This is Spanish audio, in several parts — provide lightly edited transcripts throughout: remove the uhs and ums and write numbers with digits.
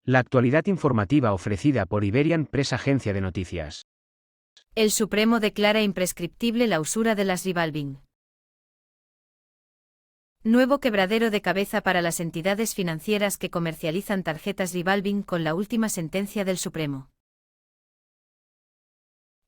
La actualidad informativa ofrecida por Iberian Press, agencia de noticias. El Supremo declara imprescriptible la usura de las revolving. Nuevo quebradero de cabeza para las entidades financieras que comercializan tarjetas revolving con la última sentencia del Supremo.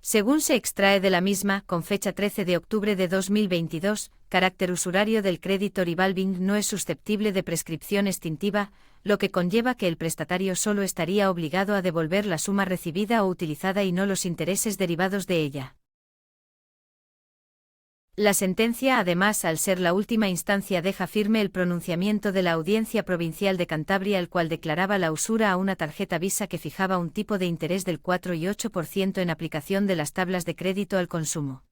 Según se extrae de la misma, con fecha 13 de octubre de 2022, carácter usurario del crédito revolving no es susceptible de prescripción extintiva, lo que conlleva que el prestatario solo estaría obligado a devolver la suma recibida o utilizada y no los intereses derivados de ella. La sentencia, además, al ser la última instancia, deja firme el pronunciamiento de la Audiencia Provincial de Cantabria, el cual declaraba la usura a una tarjeta Visa que fijaba un tipo de interés del 4 y 8% en aplicación de las tablas de crédito al consumo.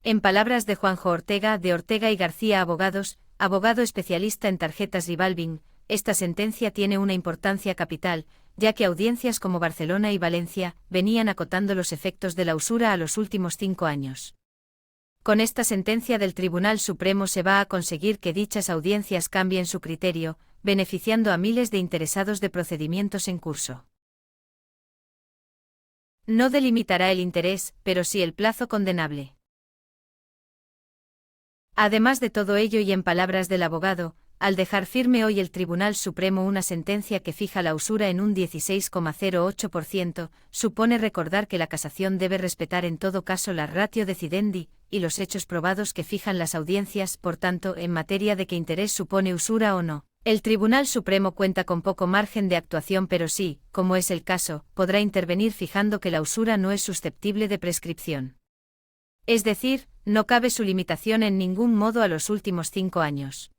En palabras de Juanjo Ortega, de Ortega y García Abogados, abogado especialista en tarjetas revolving, esta sentencia tiene una importancia capital, ya que audiencias como Barcelona y Valencia venían acotando los efectos de la usura a los últimos 5 años. Con esta sentencia del Tribunal Supremo se va a conseguir que dichas audiencias cambien su criterio, beneficiando a miles de interesados de procedimientos en curso. No delimitará el interés, pero sí el plazo condenable. Además de todo ello, y en palabras del abogado, al dejar firme hoy el Tribunal Supremo una sentencia que fija la usura en un 16,08%, supone recordar que la casación debe respetar en todo caso la ratio decidendi y los hechos probados que fijan las audiencias. Por tanto, en materia de qué interés supone usura o no, el Tribunal Supremo cuenta con poco margen de actuación, pero sí, como es el caso, podrá intervenir fijando que la usura no es susceptible de prescripción. Es decir, no cabe su limitación en ningún modo a los últimos 5 años.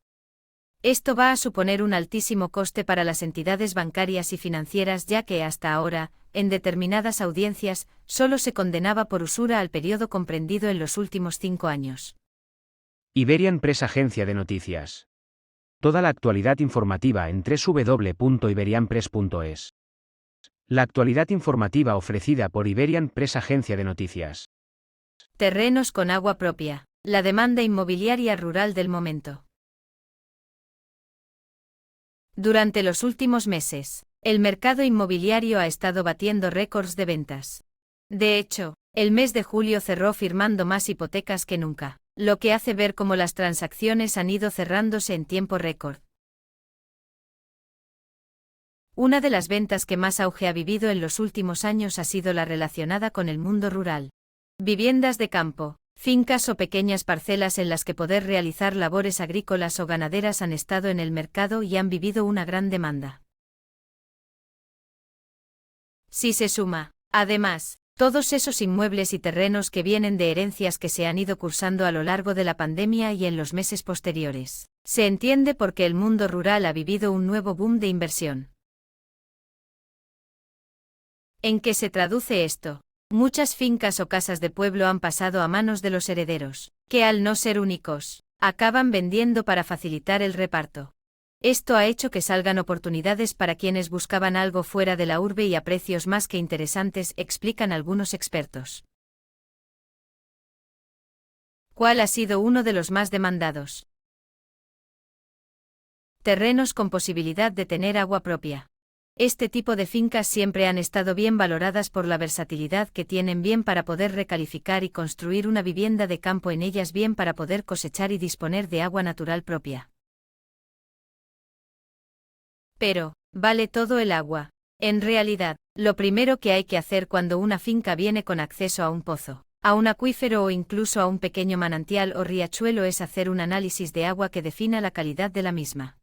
Esto va a suponer un altísimo coste para las entidades bancarias y financieras, ya que hasta ahora, en determinadas audiencias, solo se condenaba por usura al periodo comprendido en los últimos 5 años. Iberian Press, agencia de noticias. Toda la actualidad informativa en www.iberianpress.es. La actualidad informativa ofrecida por Iberian Press, agencia de noticias. Terrenos con agua propia. La demanda inmobiliaria rural del momento. Durante los últimos meses, el mercado inmobiliario ha estado batiendo récords de ventas. De hecho, el mes de julio cerró firmando más hipotecas que nunca, lo que hace ver cómo las transacciones han ido cerrándose en tiempo récord. Una de las ventas que más auge ha vivido en los últimos años ha sido la relacionada con el mundo rural. Viviendas de campo, fincas o pequeñas parcelas en las que poder realizar labores agrícolas o ganaderas han estado en el mercado y han vivido una gran demanda. Si se suma, además, todos esos inmuebles y terrenos que vienen de herencias que se han ido cursando a lo largo de la pandemia y en los meses posteriores, se entiende por qué el mundo rural ha vivido un nuevo boom de inversión. ¿En qué se traduce esto? Muchas fincas o casas de pueblo han pasado a manos de los herederos, que al no ser únicos, acaban vendiendo para facilitar el reparto. Esto ha hecho que salgan oportunidades para quienes buscaban algo fuera de la urbe y a precios más que interesantes, explican algunos expertos. ¿Cuál ha sido uno de los más demandados? Terrenos con posibilidad de tener agua propia. Este tipo de fincas siempre han estado bien valoradas por la versatilidad que tienen, bien para poder recalificar y construir una vivienda de campo en ellas, bien para poder cosechar y disponer de agua natural propia. Pero, ¿vale todo el agua? En realidad, lo primero que hay que hacer cuando una finca viene con acceso a un pozo, a un acuífero o incluso a un pequeño manantial o riachuelo es hacer un análisis de agua que defina la calidad de la misma.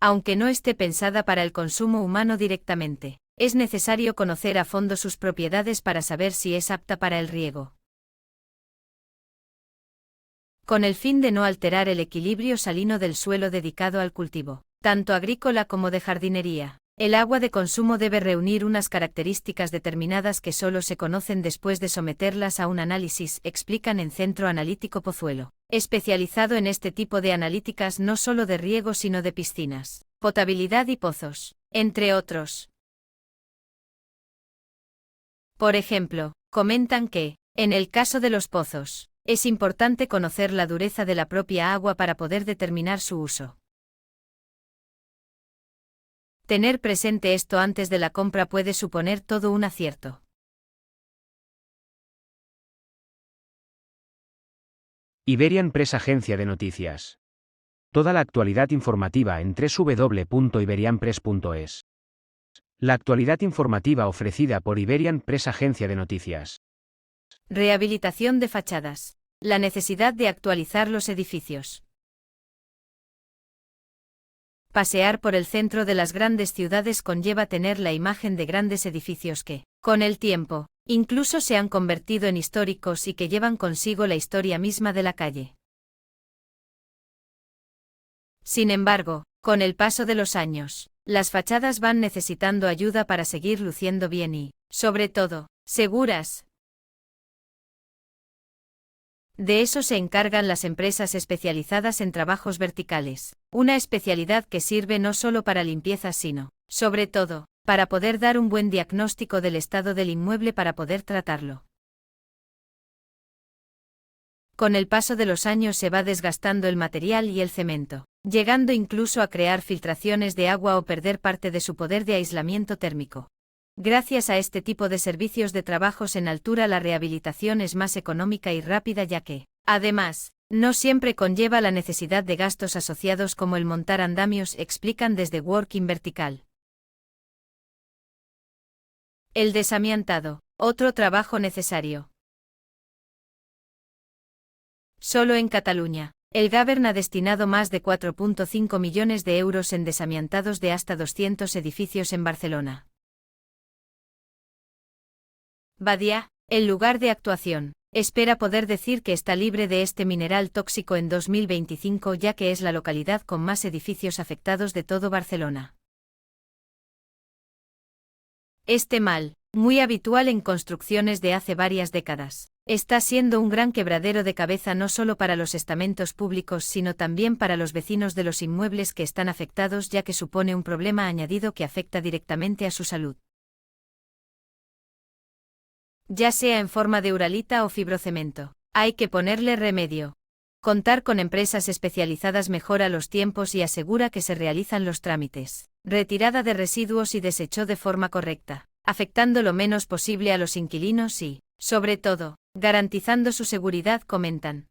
Aunque no esté pensada para el consumo humano directamente, es necesario conocer a fondo sus propiedades para saber si es apta para el riego. Con el fin de no alterar el equilibrio salino del suelo dedicado al cultivo, tanto agrícola como de jardinería, el agua de consumo debe reunir unas características determinadas que solo se conocen después de someterlas a un análisis, explican en Centro Analítico Pozuelo, especializado en este tipo de analíticas no solo de riego sino de piscinas, potabilidad y pozos, entre otros. Por ejemplo, comentan que, en el caso de los pozos, es importante conocer la dureza de la propia agua para poder determinar su uso. Tener presente esto antes de la compra puede suponer todo un acierto. Iberian Press Agencia de Noticias. Toda la actualidad informativa en www.iberianpress.es. La actualidad informativa ofrecida por Iberian Press Agencia de Noticias. Rehabilitación de fachadas. La necesidad de actualizar los edificios. Pasear por el centro de las grandes ciudades conlleva tener la imagen de grandes edificios que, con el tiempo, incluso se han convertido en históricos y que llevan consigo la historia misma de la calle. Sin embargo, con el paso de los años, las fachadas van necesitando ayuda para seguir luciendo bien y, sobre todo, seguras. De eso se encargan las empresas especializadas en trabajos verticales, una especialidad que sirve no solo para limpieza sino, sobre todo, para poder dar un buen diagnóstico del estado del inmueble para poder tratarlo. Con el paso de los años se va desgastando el material y el cemento, llegando incluso a crear filtraciones de agua o perder parte de su poder de aislamiento térmico. Gracias a este tipo de servicios de trabajos en altura la rehabilitación es más económica y rápida ya que, además, no siempre conlleva la necesidad de gastos asociados como el montar andamios, explican desde Working Vertical. El desamiantado, otro trabajo necesario. Solo en Cataluña, el Govern ha destinado más de 4,5 millones de euros en desamiantados de hasta 200 edificios en Barcelona. Badia, el lugar de actuación, espera poder decir que está libre de este mineral tóxico en 2025 ya que es la localidad con más edificios afectados de todo Barcelona. Este mal, muy habitual en construcciones de hace varias décadas, está siendo un gran quebradero de cabeza no solo para los estamentos públicos sino también para los vecinos de los inmuebles que están afectados ya que supone un problema añadido que afecta directamente a su salud. Ya sea en forma de uralita o fibrocemento, hay que ponerle remedio. Contar con empresas especializadas mejora los tiempos y asegura que se realizan los trámites, retirada de residuos y desecho de forma correcta, afectando lo menos posible a los inquilinos y, sobre todo, garantizando su seguridad, comentan.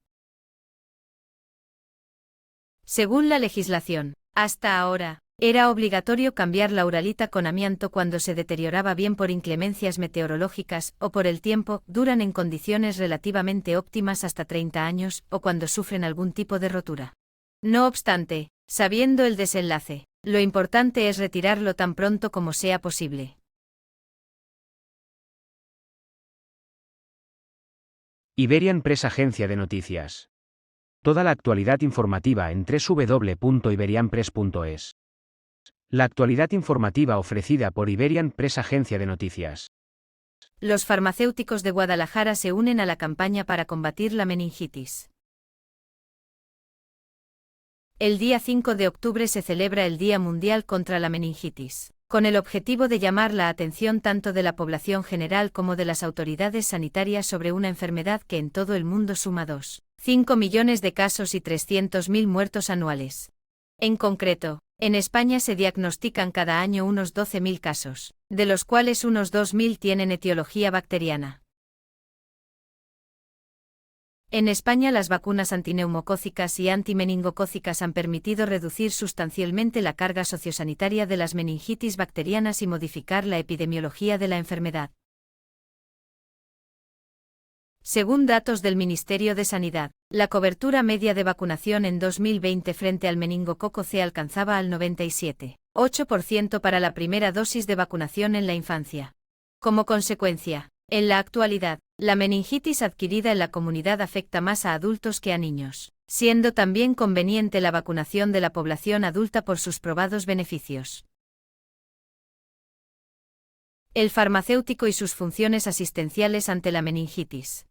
Según la legislación, hasta ahora, era obligatorio cambiar la uralita con amianto cuando se deterioraba bien por inclemencias meteorológicas o por el tiempo, duran en condiciones relativamente óptimas hasta 30 años o cuando sufren algún tipo de rotura. No obstante, sabiendo el desenlace, lo importante es retirarlo tan pronto como sea posible. Iberian Press Agencia de Noticias. Toda la actualidad informativa en www.iberianpress.es. La actualidad informativa ofrecida por Iberian Press Agencia de Noticias. Los farmacéuticos de Guadalajara se unen a la campaña para combatir la meningitis. El día 5 de octubre se celebra el Día Mundial contra la Meningitis, con el objetivo de llamar la atención tanto de la población general como de las autoridades sanitarias sobre una enfermedad que en todo el mundo suma 2,5 millones de casos y 300.000 muertos anuales. En concreto, en España se diagnostican cada año unos 12.000 casos, de los cuales unos 2.000 tienen etiología bacteriana. En España las vacunas antineumocócicas y antimeningocócicas han permitido reducir sustancialmente la carga sociosanitaria de las meningitis bacterianas y modificar la epidemiología de la enfermedad. Según datos del Ministerio de Sanidad, la cobertura media de vacunación en 2020 frente al meningococo C alcanzaba al 97,8% para la primera dosis de vacunación en la infancia. Como consecuencia, en la actualidad, la meningitis adquirida en la comunidad afecta más a adultos que a niños, siendo también conveniente la vacunación de la población adulta por sus probados beneficios. El farmacéutico y sus funciones asistenciales ante la meningitis.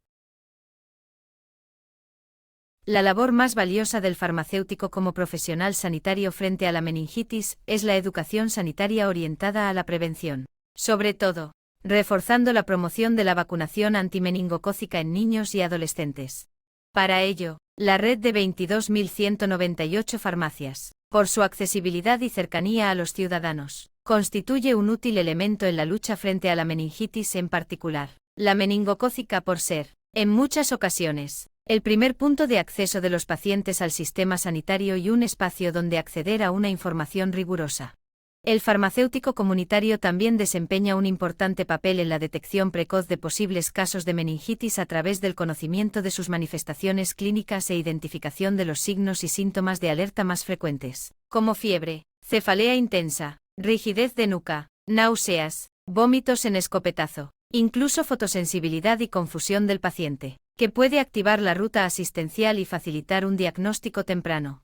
La labor más valiosa del farmacéutico como profesional sanitario frente a la meningitis es la educación sanitaria orientada a la prevención, sobre todo, reforzando la promoción de la vacunación antimeningocócica en niños y adolescentes. Para ello, la red de 22.198 farmacias, Por su accesibilidad y cercanía a los ciudadanos, constituye un útil elemento en la lucha frente a la meningitis, en particular la meningocócica, por ser, en muchas ocasiones, el primer punto de acceso de los pacientes al sistema sanitario y un espacio donde acceder a una información rigurosa. El farmacéutico comunitario también desempeña un importante papel en la detección precoz de posibles casos de meningitis a través del conocimiento de sus manifestaciones clínicas e identificación de los signos y síntomas de alerta más frecuentes, como fiebre, cefalea intensa, rigidez de nuca, náuseas, vómitos en escopetazo, incluso fotosensibilidad y confusión del paciente, que puede activar la ruta asistencial y facilitar un diagnóstico temprano.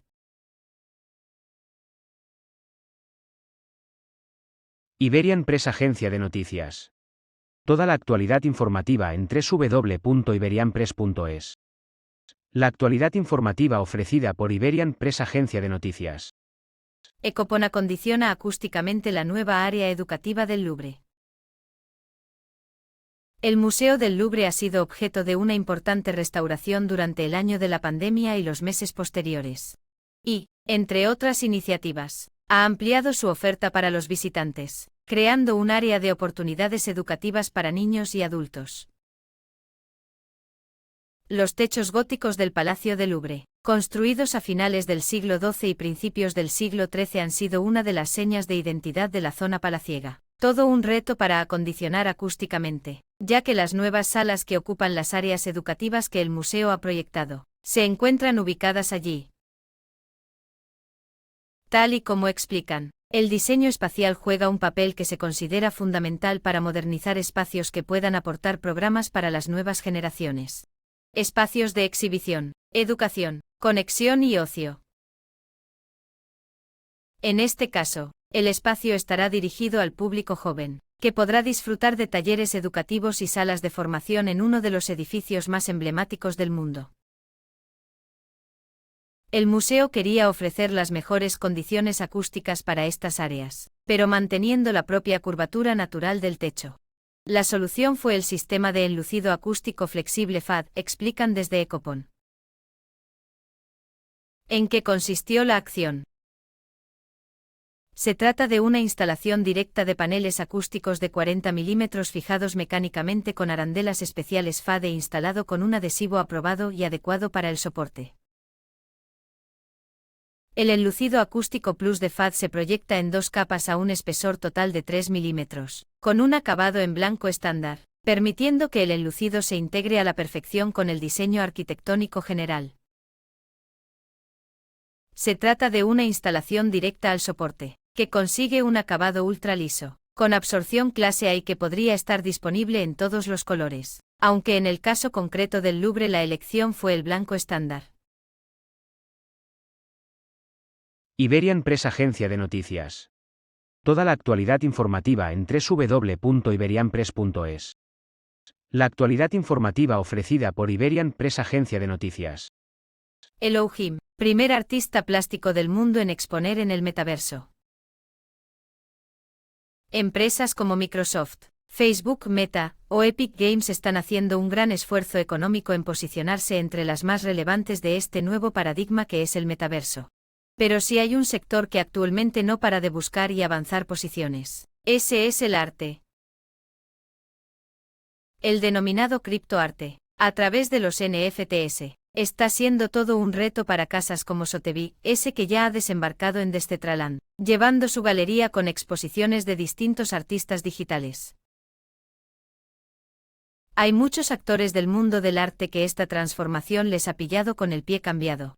Iberian Press, agencia de noticias. Toda la actualidad informativa en www.iberianpress.es. La actualidad informativa ofrecida por Iberian Press, agencia de noticias. Ecopon acondiciona acústicamente la nueva área educativa del Louvre. El Museo del Louvre ha sido objeto de una importante restauración durante el año de la pandemia y los meses posteriores. Y, entre otras iniciativas, ha ampliado su oferta para los visitantes, creando un área de oportunidades educativas para niños y adultos. Los techos góticos del Palacio del Louvre, construidos a finales del siglo XII y principios del siglo XIII, han sido una de las señas de identidad de la zona palaciega. Todo un reto para acondicionar acústicamente, ya que las nuevas salas que ocupan las áreas educativas que el museo ha proyectado, se encuentran ubicadas allí. Tal y como explican, el diseño espacial juega un papel que se considera fundamental para modernizar espacios que puedan aportar programas para las nuevas generaciones. Espacios de exhibición, educación, conexión y ocio. En este caso, el espacio estará dirigido al público joven, que podrá disfrutar de talleres educativos y salas de formación en uno de los edificios más emblemáticos del mundo. El museo quería ofrecer las mejores condiciones acústicas para estas áreas, pero manteniendo la propia curvatura natural del techo. La solución fue el sistema de enlucido acústico flexible FAD, explican desde Ecopon. ¿En qué consistió la acción? Se trata de una instalación directa de paneles acústicos de 40 mm fijados mecánicamente con arandelas especiales FAD e instalado con un adhesivo aprobado y adecuado para el soporte. El enlucido acústico Plus de FAD se proyecta en 2 capas a un espesor total de 3 mm, con un acabado en blanco estándar, permitiendo que el enlucido se integre a la perfección con el diseño arquitectónico general. Se trata de una instalación directa al soporte, que consigue un acabado ultra liso, con absorción clase A y que podría estar disponible en todos los colores, aunque en el caso concreto del Louvre la elección fue el blanco estándar. Iberian Press, agencia de noticias. Toda la actualidad informativa en www.iberianpress.es. La actualidad informativa ofrecida por Iberian Press, agencia de noticias. Elohim, primer artista plástico del mundo en exponer en el metaverso. Empresas como Microsoft, Facebook, Meta o Epic Games están haciendo un gran esfuerzo económico en posicionarse entre las más relevantes de este nuevo paradigma que es el metaverso. Pero si hay un sector que actualmente no para de buscar y avanzar posiciones, ese es el arte. El denominado criptoarte, a través de los NFTs, está siendo todo un reto para casas como Sotheby's, que ya ha desembarcado en Decentraland, llevando su galería con exposiciones de distintos artistas digitales. Hay muchos actores del mundo del arte que esta transformación les ha pillado con el pie cambiado.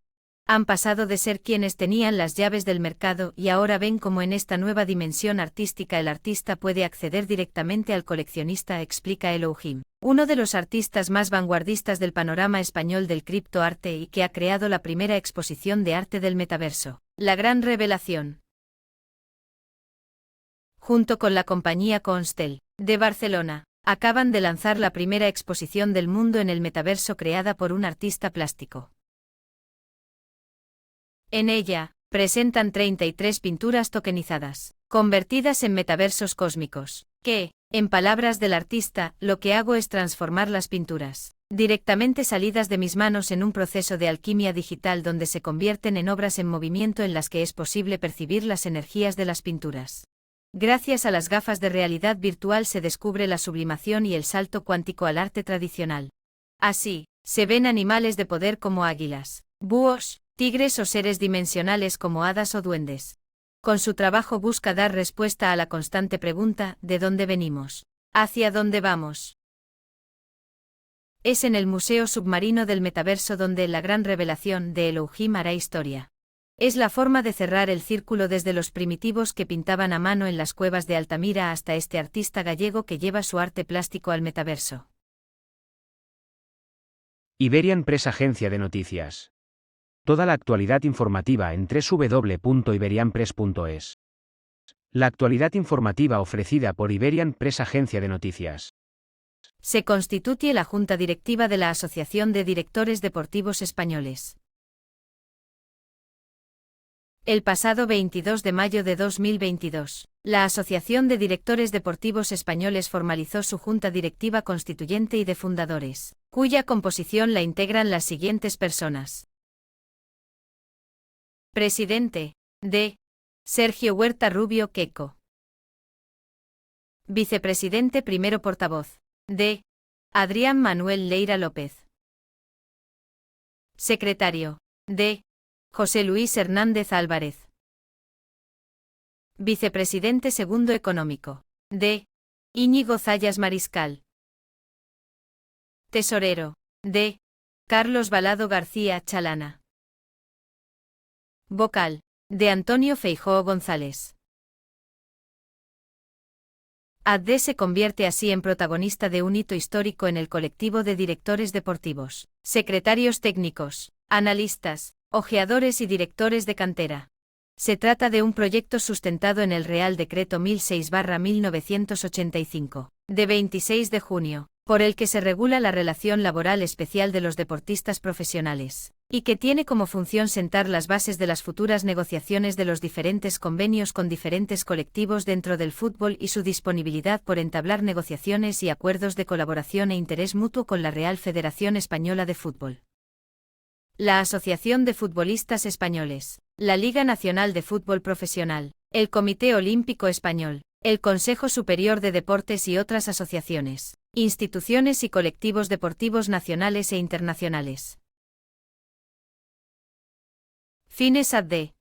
Han pasado de ser quienes tenían las llaves del mercado y ahora ven cómo en esta nueva dimensión artística el artista puede acceder directamente al coleccionista, explica Elohim, uno de los artistas más vanguardistas del panorama español del criptoarte y que ha creado la primera exposición de arte del metaverso, La Gran Revelación. Junto con la compañía Constel, de Barcelona, acaban de lanzar la primera exposición del mundo en el metaverso creada por un artista plástico. En ella, presentan 33 pinturas tokenizadas, convertidas en metaversos cósmicos, que, en palabras del artista, lo que hago es transformar las pinturas, directamente salidas de mis manos en un proceso de alquimia digital donde se convierten en obras en movimiento en las que es posible percibir las energías de las pinturas. Gracias a las gafas de realidad virtual se descubre la sublimación y el salto cuántico al arte tradicional. Así, se ven animales de poder como águilas, búhos, tigres o seres dimensionales como hadas o duendes. Con su trabajo busca dar respuesta a la constante pregunta, ¿de dónde venimos? ¿Hacia dónde vamos? Es en el Museo Submarino del Metaverso donde la gran revelación de Elohim hará historia. Es la forma de cerrar el círculo desde los primitivos que pintaban a mano en las cuevas de Altamira hasta este artista gallego que lleva su arte plástico al metaverso. Iberian Press Agencia de Noticias. Toda la actualidad informativa en www.iberianpress.es. La actualidad informativa ofrecida por Iberian Press Agencia de Noticias. Se constituye la Junta Directiva de la Asociación de Directores Deportivos Españoles. El pasado 22 de mayo de 2022, la Asociación de Directores Deportivos Españoles formalizó su Junta Directiva Constituyente y de Fundadores, cuya composición la integran las siguientes personas. Presidente. D. Sergio Huerta Rubio Queco. Vicepresidente primero portavoz. D. Adrián Manuel Leira López. Secretario. D. José Luis Hernández Álvarez. Vicepresidente segundo económico. D. Íñigo Zayas Mariscal. Tesorero. D. Carlos Balado García Chalana. Vocal. De Antonio Feijóo González. AD se convierte así en protagonista de un hito histórico en el colectivo de directores deportivos, secretarios técnicos, analistas, ojeadores y directores de cantera. Se trata de un proyecto sustentado en el Real Decreto 1006/1985, de 26 de junio, por el que se regula la relación laboral especial de los deportistas profesionales, y que tiene como función sentar las bases de las futuras negociaciones de los diferentes convenios con diferentes colectivos dentro del fútbol y su disponibilidad por entablar negociaciones y acuerdos de colaboración e interés mutuo con la Real Federación Española de Fútbol, la Asociación de Futbolistas Españoles, la Liga Nacional de Fútbol Profesional, el Comité Olímpico Español, el Consejo Superior de Deportes y otras asociaciones, instituciones y colectivos deportivos nacionales e internacionales. Fines AD.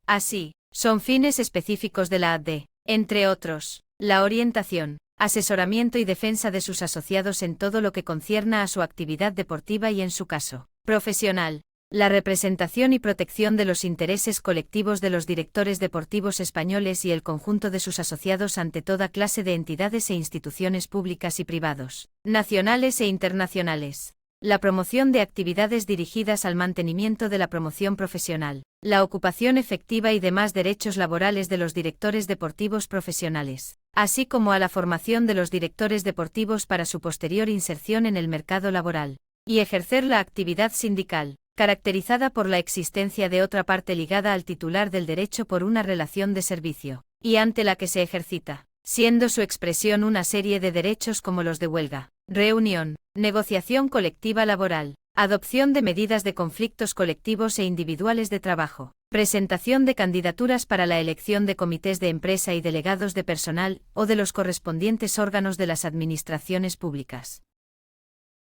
Así, son fines específicos de la AD, entre otros, la orientación, asesoramiento y defensa de sus asociados en todo lo que concierna a su actividad deportiva y en su caso, profesional, la representación y protección de los intereses colectivos de los directores deportivos españoles y el conjunto de sus asociados ante toda clase de entidades e instituciones públicas y privados, nacionales e internacionales. La promoción de actividades dirigidas al mantenimiento de la promoción profesional, la ocupación efectiva y demás derechos laborales de los directores deportivos profesionales, así como a la formación de los directores deportivos para su posterior inserción en el mercado laboral, y ejercer la actividad sindical, caracterizada por la existencia de otra parte ligada al titular del derecho por una relación de servicio, y ante la que se ejercita, siendo su expresión una serie de derechos como los de huelga, reunión, negociación colectiva laboral, adopción de medidas de conflictos colectivos e individuales de trabajo, presentación de candidaturas para la elección de comités de empresa y delegados de personal o de los correspondientes órganos de las administraciones públicas,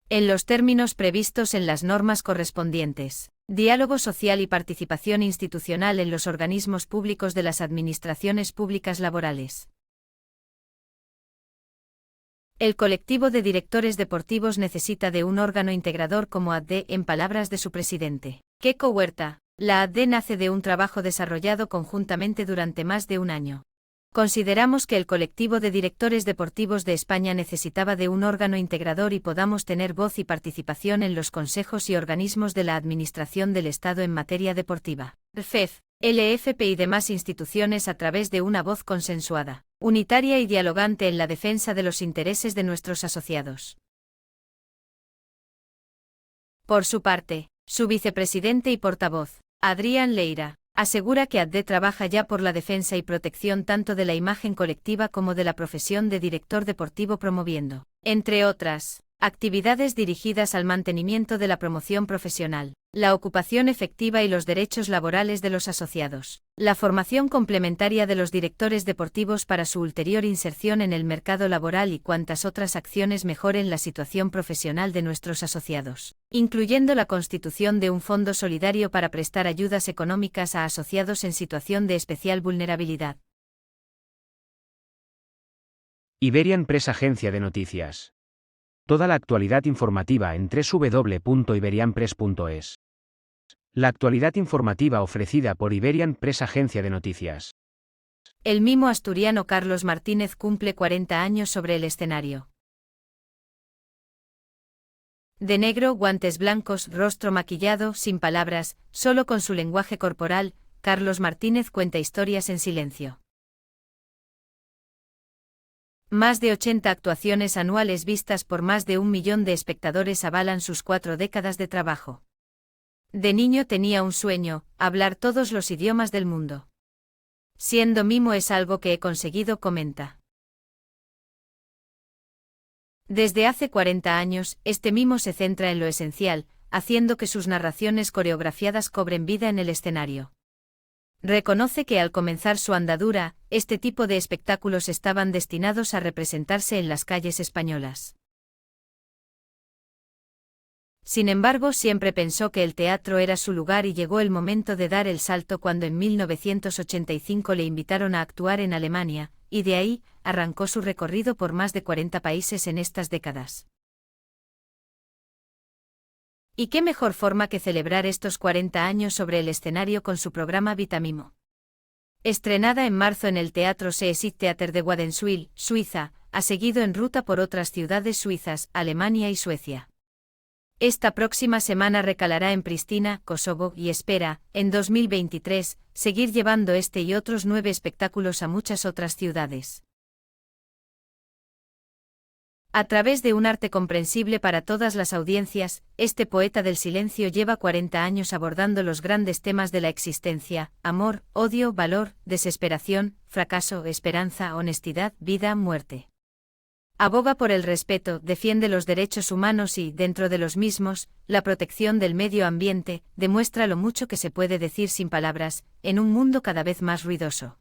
en los términos previstos en las normas correspondientes, diálogo social y participación institucional en los organismos públicos de las administraciones públicas laborales. El colectivo de directores deportivos necesita de un órgano integrador como AD, en palabras de su presidente, Queco Huerta. La AD nace de un trabajo desarrollado conjuntamente durante más de un año. Consideramos que el colectivo de directores deportivos de España necesitaba de un órgano integrador y podamos tener voz y participación en los consejos y organismos de la Administración del Estado en materia deportiva, FEF, LFP y demás instituciones a través de una voz consensuada, unitaria y dialogante en la defensa de los intereses de nuestros asociados. Por su parte, su vicepresidente y portavoz, Adrián Leira, asegura que AD trabaja ya por la defensa y protección tanto de la imagen colectiva como de la profesión de director deportivo, promoviendo Entre otras actividades dirigidas al mantenimiento de la promoción profesional, la ocupación efectiva y los derechos laborales de los asociados, la formación complementaria de los directores deportivos para su ulterior inserción en el mercado laboral y cuantas otras acciones mejoren la situación profesional de nuestros asociados, incluyendo la constitución de un fondo solidario para prestar ayudas económicas a asociados en situación de especial vulnerabilidad. Iberian Press Agencia de Noticias. Toda la actualidad informativa en www.iberianpress.es. La actualidad informativa ofrecida por Iberian Press Agencia de Noticias. El mimo asturiano Carlos Martínez cumple 40 años sobre el escenario. De negro, guantes blancos, rostro maquillado, sin palabras, solo con su lenguaje corporal, Carlos Martínez cuenta historias en silencio. Más de 80 actuaciones anuales vistas por más de 1 millón de espectadores avalan sus 4 décadas de trabajo. De niño tenía un sueño, hablar todos los idiomas del mundo. Siendo mimo es algo que he conseguido, comenta. Desde hace 40 años, este mimo se centra en lo esencial, haciendo que sus narraciones coreografiadas cobren vida en el escenario. Reconoce que al comenzar su andadura, este tipo de espectáculos estaban destinados a representarse en las calles españolas. Sin embargo, siempre pensó que el teatro era su lugar y llegó el momento de dar el salto cuando en 1985 le invitaron a actuar en Alemania, y de ahí, arrancó su recorrido por más de 40 países en estas décadas. ¿Y qué mejor forma que celebrar estos 40 años sobre el escenario con su programa Vitamimo? Estrenada en marzo en el Teatro Seesit-Theater de Wädenswil, Suiza, ha seguido en ruta por otras ciudades suizas, Alemania y Suecia. Esta próxima semana recalará en Pristina, Kosovo y espera, en 2023, seguir llevando este y otros 9 espectáculos a muchas otras ciudades. A través de un arte comprensible para todas las audiencias, este poeta del silencio lleva 40 años abordando los grandes temas de la existencia: amor, odio, valor, desesperación, fracaso, esperanza, honestidad, vida, muerte. Aboga por el respeto, defiende los derechos humanos y, dentro de los mismos, la protección del medio ambiente, demuestra lo mucho que se puede decir sin palabras, en un mundo cada vez más ruidoso.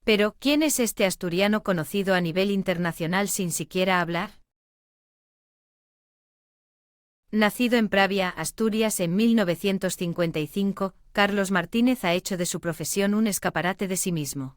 Pero, ¿quién es este asturiano conocido a nivel internacional sin siquiera hablar? Nacido en Pravia, Asturias en 1955, Carlos Martínez ha hecho de su profesión un escaparate de sí mismo.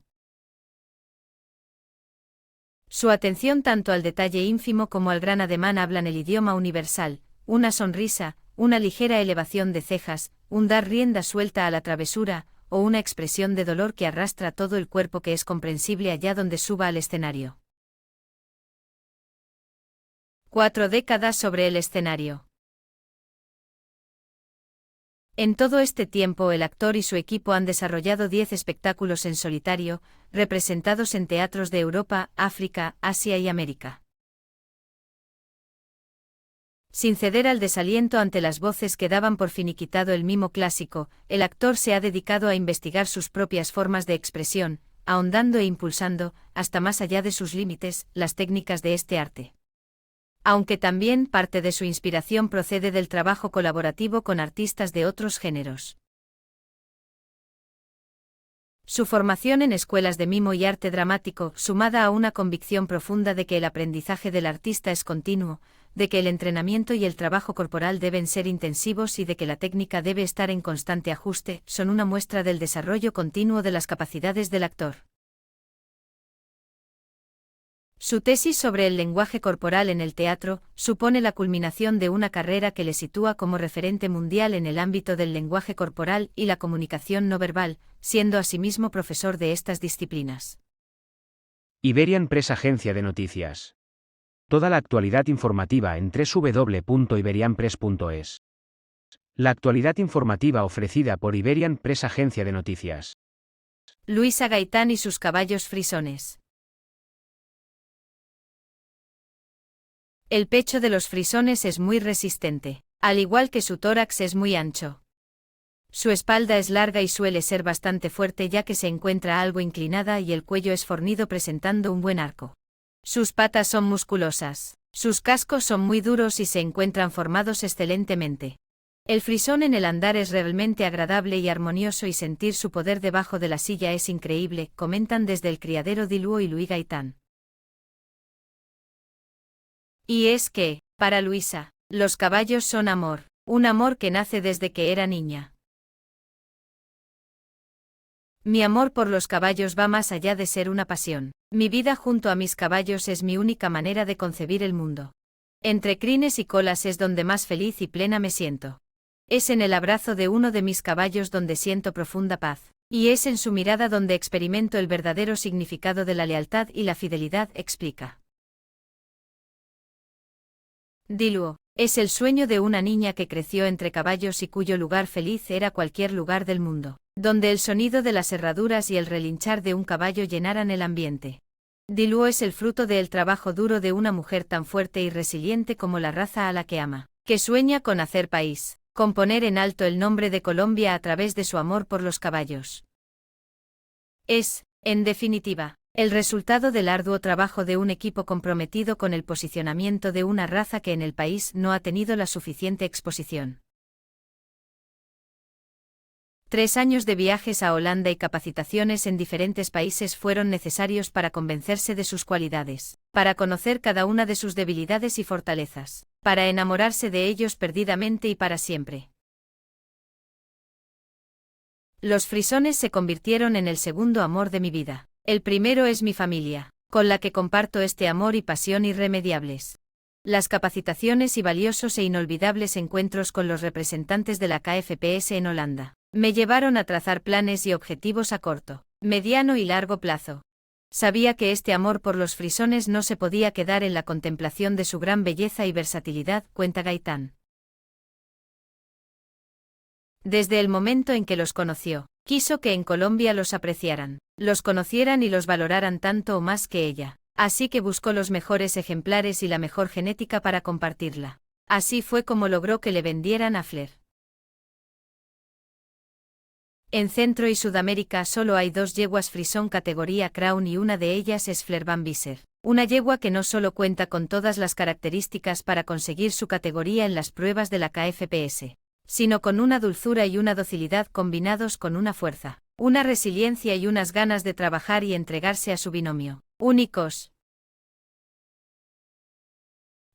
Su atención tanto al detalle ínfimo como al gran ademán hablan el idioma universal: una sonrisa, una ligera elevación de cejas, un dar rienda suelta a la travesura, o una expresión de dolor que arrastra todo el cuerpo que es comprensible allá donde suba al escenario. 4 décadas sobre el escenario. En todo este tiempo el actor y su equipo han desarrollado 10 espectáculos en solitario, representados en teatros de Europa, África, Asia y América. Sin ceder al desaliento ante las voces que daban por finiquitado el mimo clásico, el actor se ha dedicado a investigar sus propias formas de expresión, ahondando e impulsando, hasta más allá de sus límites, las técnicas de este arte. Aunque también parte de su inspiración procede del trabajo colaborativo con artistas de otros géneros. Su formación en escuelas de mimo y arte dramático, sumada a una convicción profunda de que el aprendizaje del artista es continuo, de que el entrenamiento y el trabajo corporal deben ser intensivos y de que la técnica debe estar en constante ajuste, son una muestra del desarrollo continuo de las capacidades del actor. Su tesis sobre el lenguaje corporal en el teatro supone la culminación de una carrera que le sitúa como referente mundial en el ámbito del lenguaje corporal y la comunicación no verbal, siendo asimismo profesor de estas disciplinas. Iberian Press Agencia de Noticias. Toda la actualidad informativa en www.iberianpress.es. La actualidad informativa ofrecida por Iberian Press Agencia de Noticias. Luisa Gaitán y sus caballos frisones. El pecho de los frisones es muy resistente, al igual que su tórax es muy ancho. Su espalda es larga y suele ser bastante fuerte ya que se encuentra algo inclinada y el cuello es fornido presentando un buen arco. Sus patas son musculosas. Sus cascos son muy duros y se encuentran formados excelentemente. El frisón en el andar es realmente agradable y armonioso y sentir su poder debajo de la silla es increíble, comentan desde el criadero Diluo y Louis Gaitán. Y es que, para Luisa, los caballos son amor, un amor que nace desde que era niña. Mi amor por los caballos va más allá de ser una pasión. Mi vida junto a mis caballos es mi única manera de concebir el mundo. Entre crines y colas es donde más feliz y plena me siento. Es en el abrazo de uno de mis caballos donde siento profunda paz. Y es en su mirada donde experimento el verdadero significado de la lealtad y la fidelidad, explica. Diluo, es el sueño de una niña que creció entre caballos y cuyo lugar feliz era cualquier lugar del mundo, donde el sonido de las herraduras y el relinchar de un caballo llenaran el ambiente. Diluo es el fruto del trabajo duro de una mujer tan fuerte y resiliente como la raza a la que ama, que sueña con hacer país, con poner en alto el nombre de Colombia a través de su amor por los caballos. Es, en definitiva, el resultado del arduo trabajo de un equipo comprometido con el posicionamiento de una raza que en el país no ha tenido la suficiente exposición. 3 años de viajes a Holanda y capacitaciones en diferentes países fueron necesarios para convencerse de sus cualidades, para conocer cada una de sus debilidades y fortalezas, para enamorarse de ellos perdidamente y para siempre. Los frisones se convirtieron en el segundo amor de mi vida. El primero es mi familia, con la que comparto este amor y pasión irremediables. Las capacitaciones y valiosos e inolvidables encuentros con los representantes de la KFPS en Holanda me llevaron a trazar planes y objetivos a corto, mediano y largo plazo. Sabía que este amor por los frisones no se podía quedar en la contemplación de su gran belleza y versatilidad, cuenta Gaitán. Desde el momento en que los conoció, quiso que en Colombia los apreciaran, los conocieran y los valoraran tanto o más que ella. Así que buscó los mejores ejemplares y la mejor genética para compartirla. Así fue como logró que le vendieran a Flair. En Centro y Sudamérica solo hay 2 yeguas frisón categoría Crown y una de ellas es Flair Van Visser, una yegua que no solo cuenta con todas las características para conseguir su categoría en las pruebas de la KFPS, sino con una dulzura y una docilidad combinados con una fuerza, una resiliencia y unas ganas de trabajar y entregarse a su binomio, únicos.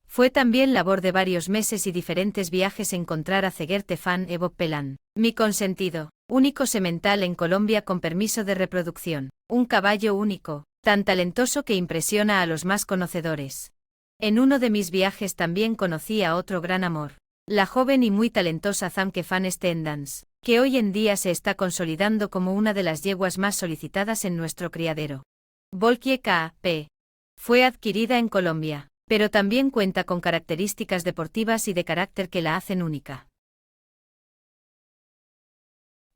Fue también labor de varios meses y diferentes viajes encontrar a Ceguer Tefán Evo Pelán, mi consentido, único semental en Colombia con permiso de reproducción, un caballo único, tan talentoso que impresiona a los más conocedores. En uno de mis viajes también conocí a otro gran amor, la joven y muy talentosa Zamke Van Stendans, que hoy en día se está consolidando como una de las yeguas más solicitadas en nuestro criadero. Volkie K.P. Fue adquirida en Colombia, pero también cuenta con características deportivas y de carácter que la hacen única.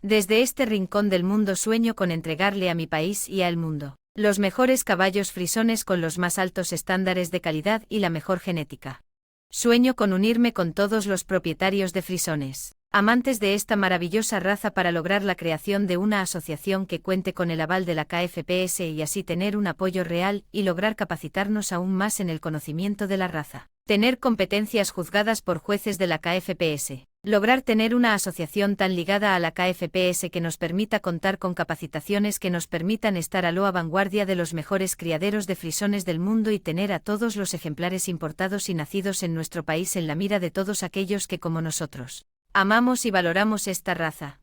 Desde este rincón del mundo sueño con entregarle a mi país y al mundo los mejores caballos frisones con los más altos estándares de calidad y la mejor genética. Sueño con unirme con todos los propietarios de frisones, amantes de esta maravillosa raza para lograr la creación de una asociación que cuente con el aval de la KFPS y así tener un apoyo real y lograr capacitarnos aún más en el conocimiento de la raza. Tener competencias juzgadas por jueces de la KFPS. Lograr tener una asociación tan ligada a la KFPS que nos permita contar con capacitaciones que nos permitan estar a la vanguardia de los mejores criaderos de frisones del mundo y tener a todos los ejemplares importados y nacidos en nuestro país en la mira de todos aquellos que como nosotros amamos y valoramos esta raza.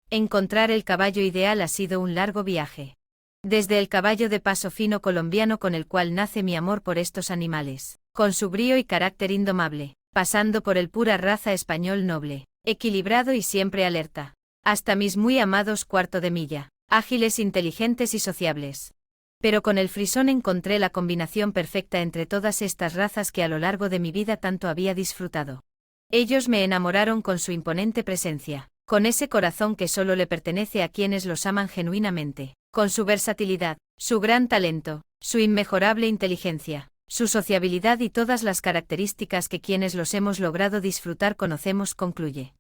Encontrar el caballo ideal ha sido un largo viaje. Desde el caballo de paso fino colombiano con el cual nace mi amor por estos animales, con su brío y carácter indomable, pasando por el pura raza español noble, equilibrado y siempre alerta, hasta mis muy amados cuarto de milla, ágiles, inteligentes y sociables. Pero con el frisón encontré la combinación perfecta entre todas estas razas que a lo largo de mi vida tanto había disfrutado. Ellos me enamoraron con su imponente presencia, con ese corazón que solo le pertenece a quienes los aman genuinamente, con su versatilidad, su gran talento, su inmejorable inteligencia, su sociabilidad y todas las características que quienes los hemos logrado disfrutar conocemos, concluye.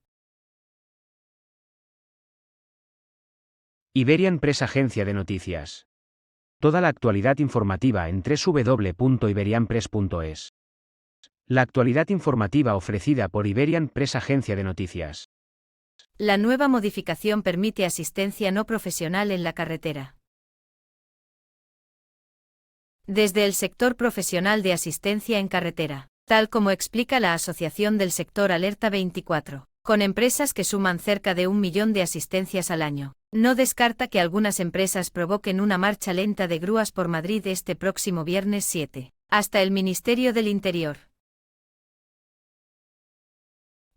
Iberian Press Agencia de Noticias. Toda la actualidad informativa en www.iberianpress.es. La actualidad informativa ofrecida por Iberian Press Agencia de Noticias. La nueva modificación permite asistencia no profesional en la carretera. Desde el sector profesional de asistencia en carretera, tal como explica la Asociación del Sector Alerta 24, con empresas que suman cerca de 1 millón de asistencias al año, no descarta que algunas empresas provoquen una marcha lenta de grúas por Madrid este próximo viernes 7, hasta el Ministerio del Interior.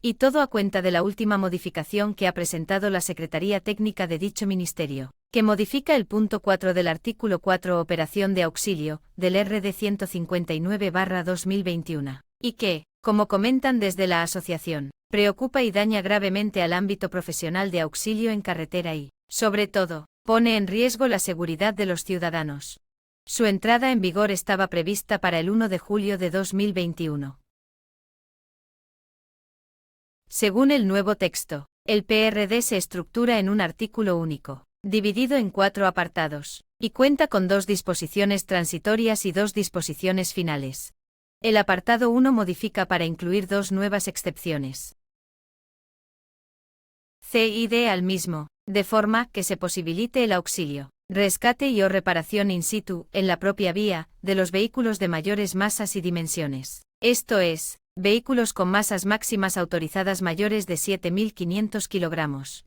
Y todo a cuenta de la última modificación que ha presentado la Secretaría Técnica de dicho ministerio, que modifica el punto 4 del artículo 4 Operación de Auxilio, del RD 159/2021, y que, como comentan desde la asociación, preocupa y daña gravemente al ámbito profesional de auxilio en carretera y, sobre todo, pone en riesgo la seguridad de los ciudadanos. Su entrada en vigor estaba prevista para el 1 de julio de 2021. Según el nuevo texto, el PRD se estructura en un artículo único, dividido en 4 apartados, y cuenta con 2 disposiciones transitorias y 2 disposiciones finales. El apartado 1 modifica para incluir 2 nuevas excepciones. C y D al mismo, de forma que se posibilite el auxilio, rescate y o reparación in situ, en la propia vía, de los vehículos de mayores masas y dimensiones. Esto es, vehículos con masas máximas autorizadas mayores de 7.500 kilogramos.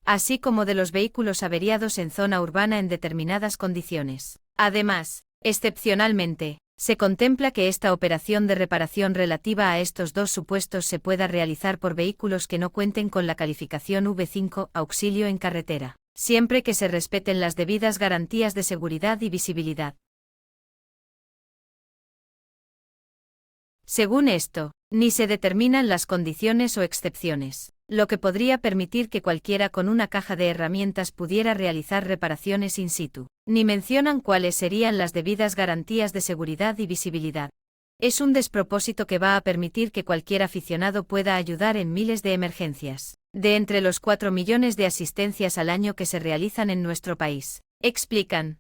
Así como de los vehículos averiados en zona urbana en determinadas condiciones. Además, excepcionalmente, se contempla que esta operación de reparación relativa a estos 2 supuestos se pueda realizar por vehículos que no cuenten con la calificación V5 auxilio en carretera, siempre que se respeten las debidas garantías de seguridad y visibilidad. Según esto, ni se determinan las condiciones o excepciones, lo que podría permitir que cualquiera con una caja de herramientas pudiera realizar reparaciones in situ, ni mencionan cuáles serían las debidas garantías de seguridad y visibilidad. Es un despropósito que va a permitir que cualquier aficionado pueda ayudar en miles de emergencias, de entre los 4 millones de asistencias al año que se realizan en nuestro país, explican.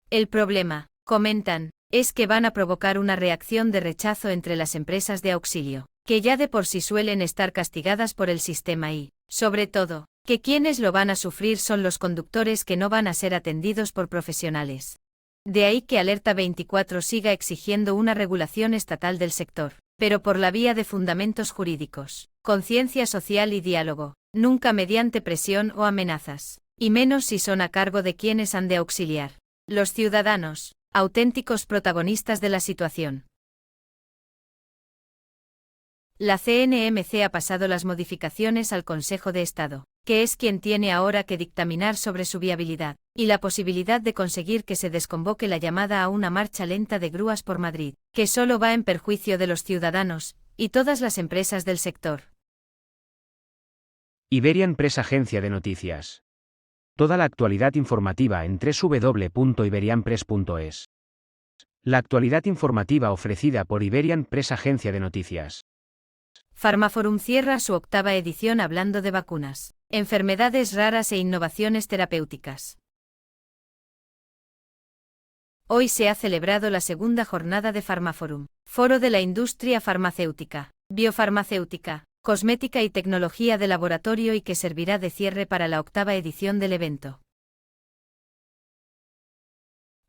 El problema, comentan, es que van a provocar una reacción de rechazo entre las empresas de auxilio, que ya de por sí suelen estar castigadas por el sistema y, sobre todo, que quienes lo van a sufrir son los conductores que no van a ser atendidos por profesionales. De ahí que Alerta 24 siga exigiendo una regulación estatal del sector, pero por la vía de fundamentos jurídicos, conciencia social y diálogo, nunca mediante presión o amenazas, y menos si son a cargo de quienes han de auxiliar. Los ciudadanos, auténticos protagonistas de la situación. La CNMC ha pasado las modificaciones al Consejo de Estado, que es quien tiene ahora que dictaminar sobre su viabilidad, y la posibilidad de conseguir que se desconvoque la llamada a una marcha lenta de grúas por Madrid, que solo va en perjuicio de los ciudadanos, y todas las empresas del sector. Iberian Press Agencia de Noticias. Toda la actualidad informativa en www.iberianpress.es. La actualidad informativa ofrecida por Iberian Press Agencia de Noticias. Pharmaforum cierra su 8ª edición hablando de vacunas, enfermedades raras e innovaciones terapéuticas. Hoy se ha celebrado la 2ª jornada de Pharmaforum, Foro de la Industria Farmacéutica, Biofarmacéutica, Cosmética y Tecnología de Laboratorio y que servirá de cierre para la 8ª edición del evento.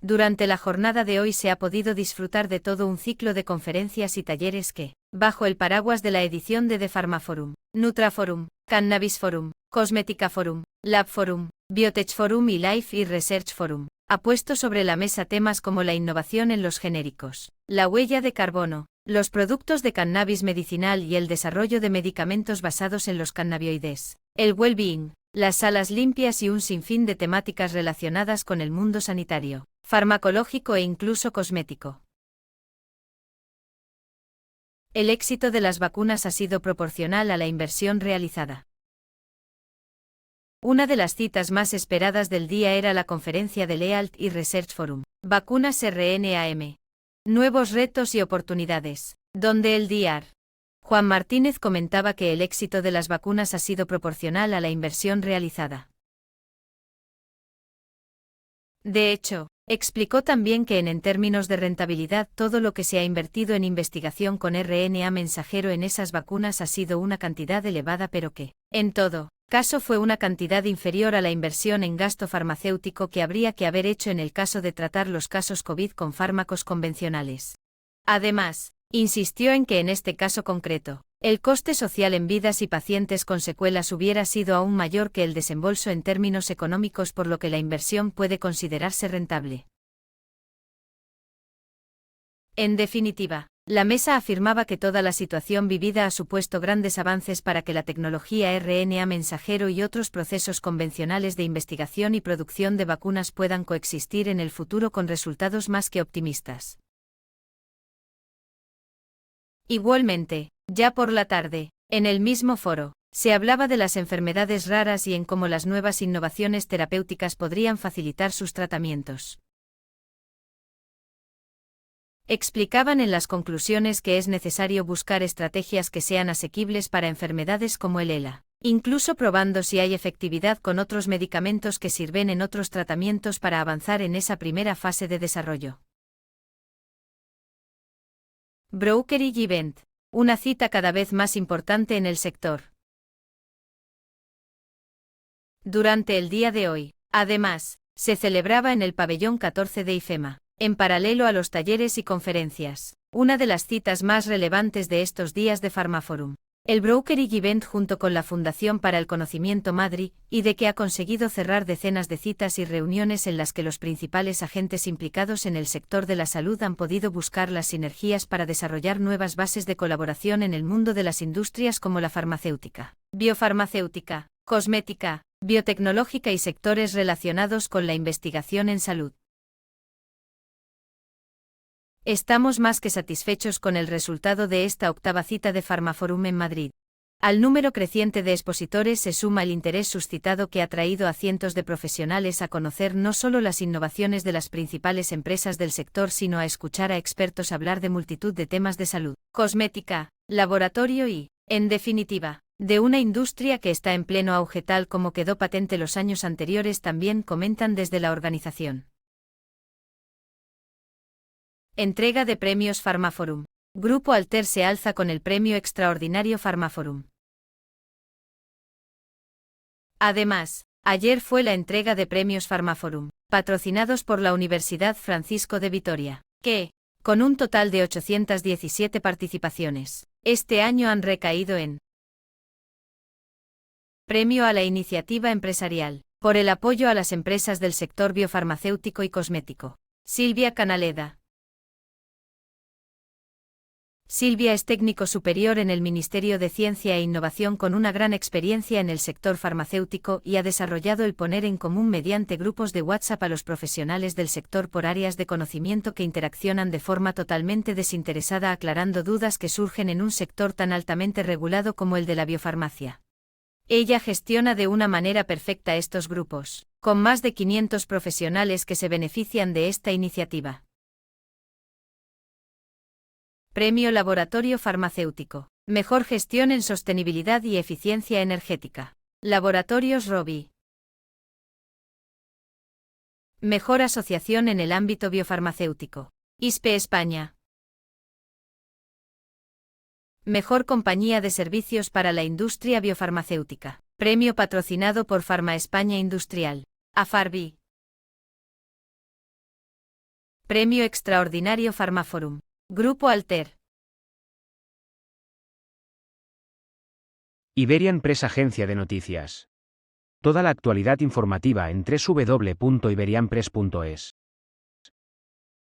Durante la jornada de hoy se ha podido disfrutar de todo un ciclo de conferencias y talleres que, bajo el paraguas de la edición de The Pharmaforum, Nutraforum, Cannabis Forum, Cosmética Forum, Lab Forum, Biotech Forum y Life y Research Forum, ha puesto sobre la mesa temas como la innovación en los genéricos, la huella de carbono, los productos de cannabis medicinal y el desarrollo de medicamentos basados en los cannabinoides, el well-being, las salas limpias y un sinfín de temáticas relacionadas con el mundo sanitario, farmacológico e incluso cosmético. El éxito de las vacunas ha sido proporcional a la inversión realizada. Una de las citas más esperadas del día era la conferencia del Health y Research Forum, Vacunas RNAM. Nuevos retos y oportunidades, donde el Dr. Juan Martínez comentaba que el éxito de las vacunas ha sido proporcional a la inversión realizada. De hecho, explicó también que en términos de rentabilidad todo lo que se ha invertido en investigación con RNA mensajero en esas vacunas ha sido una cantidad elevada pero que, en todo caso fue una cantidad inferior a la inversión en gasto farmacéutico que habría que haber hecho en el caso de tratar los casos COVID con fármacos convencionales. Además, insistió en que en este caso concreto, el coste social en vidas y pacientes con secuelas hubiera sido aún mayor que el desembolso en términos económicos, por lo que la inversión puede considerarse rentable. En definitiva, la mesa afirmaba que toda la situación vivida ha supuesto grandes avances para que la tecnología RNA mensajero y otros procesos convencionales de investigación y producción de vacunas puedan coexistir en el futuro con resultados más que optimistas. Igualmente, ya por la tarde, en el mismo foro, se hablaba de las enfermedades raras y en cómo las nuevas innovaciones terapéuticas podrían facilitar sus tratamientos. Explicaban en las conclusiones que es necesario buscar estrategias que sean asequibles para enfermedades como el ELA, incluso probando si hay efectividad con otros medicamentos que sirven en otros tratamientos para avanzar en esa primera fase de desarrollo. Brokerage Event, una cita cada vez más importante en el sector. Durante el día de hoy, además, se celebraba en el pabellón 14 de IFEMA, en paralelo a los talleres y conferencias, una de las citas más relevantes de estos días de Pharmaforum. El Brokerage Event junto con la Fundación para el Conocimiento Madrid, y de que ha conseguido cerrar decenas de citas y reuniones en las que los principales agentes implicados en el sector de la salud han podido buscar las sinergias para desarrollar nuevas bases de colaboración en el mundo de las industrias como la farmacéutica, biofarmacéutica, cosmética, biotecnológica y sectores relacionados con la investigación en salud. Estamos más que satisfechos con el resultado de esta octava cita de Pharmaforum en Madrid. Al número creciente de expositores se suma el interés suscitado que ha traído a cientos de profesionales a conocer no solo las innovaciones de las principales empresas del sector, sino a escuchar a expertos hablar de multitud de temas de salud, cosmética, laboratorio y, en definitiva, de una industria que está en pleno auge tal como quedó patente los años anteriores, también comentan desde la organización. Entrega de premios Pharmaforum. Grupo Alter se alza con el premio extraordinario Pharmaforum. Además, ayer fue la entrega de premios Pharmaforum, patrocinados por la Universidad Francisco de Vitoria, que, con un total de 817 participaciones, este año han recaído en Premio a la Iniciativa Empresarial, por el apoyo a las empresas del sector biofarmacéutico y cosmético. Silvia Canaleda. Silvia es técnico superior en el Ministerio de Ciencia e Innovación con una gran experiencia en el sector farmacéutico y ha desarrollado el poner en común mediante grupos de WhatsApp a los profesionales del sector por áreas de conocimiento que interaccionan de forma totalmente desinteresada, aclarando dudas que surgen en un sector tan altamente regulado como el de la biofarmacia. Ella gestiona de una manera perfecta estos grupos, con más de 500 profesionales que se benefician de esta iniciativa. Premio Laboratorio Farmacéutico. Mejor gestión en sostenibilidad y eficiencia energética. Laboratorios Rovi. Mejor asociación en el ámbito biofarmacéutico. ISPE España. Mejor compañía de servicios para la industria biofarmacéutica. Premio patrocinado por Pharma España Industrial. AFARBI. Premio Extraordinario Pharmaforum. Grupo Alter. Iberian Press, agencia de noticias. Toda la actualidad informativa en www.iberianpress.es.